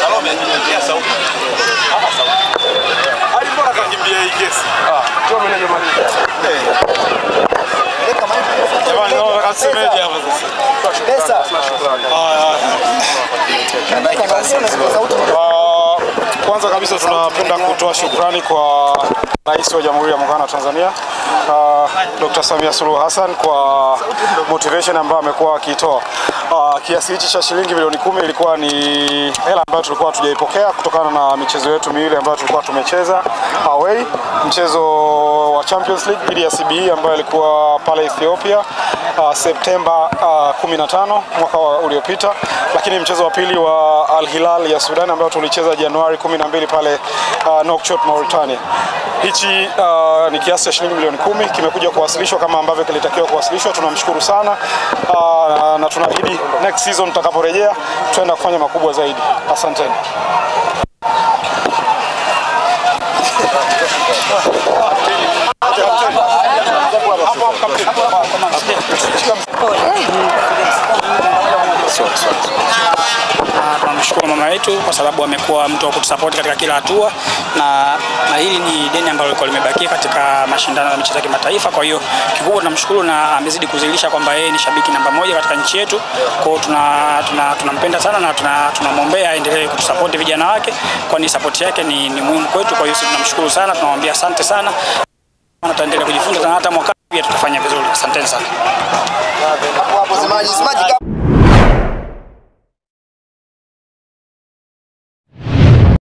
Salome anakimbia sauti. Hadi mbona kakimbia hii kesi? Ndio mimi nimemaliza. Jamani naona kasemeje hapa sasa. Pesa. Kwanza kabisa tunapenda kutoa shukrani kwa Rais wa Jamhuri ya Muungano wa Tanzania Dr. Samia Suluhu Hassan kwa motivation ambayo amekuwa akitoa. Kiasi hichi cha shilingi milioni 10 ilikuwa ni hela ambayo tulikuwa tujaipokea kutokana na michezo yetu miwili ambayo tulikuwa tumecheza away. Mchezo wa Champions League dhidi ya CBE ambayo ilikuwa pale Ethiopia Septemba 15 mwaka uliopita, lakini mchezo wa pili wa Al Hilal ya Sudan ambao tulicheza Januari 12 pale Nouakchott, Mauritania. Hichi ni kiasi cha shilingi milioni 10 kimekuja kuwasilishwa kama ambavyo kilitakiwa kuwasilishwa. Tunamshukuru sana na tunaahidi next season tutakaporejea tutaenda kufanya makubwa zaidi. Asanteni. Tunamshukuru mama yetu kwa sababu amekuwa mtu wa kutusupport katika kila hatua, na hili ni deni ambalo liko limebakia katika mashindano ya michezo ya kimataifa. Kwa hiyo kikubwa tunamshukuru na amezidi kuzilisha kwamba yeye ni shabiki namba 1 katika nchi yetu. Kwa hiyo tunampenda sana na tunamwombea aendelee kutusupport vijana wake, kwani support yake ni muhimu kwetu. Kwa hiyo sisi tunamshukuru sana, tunamwambia asante sana. Tutaendelea kujifunza na hata mwaka pia tutafanya vizuri. Asante sana.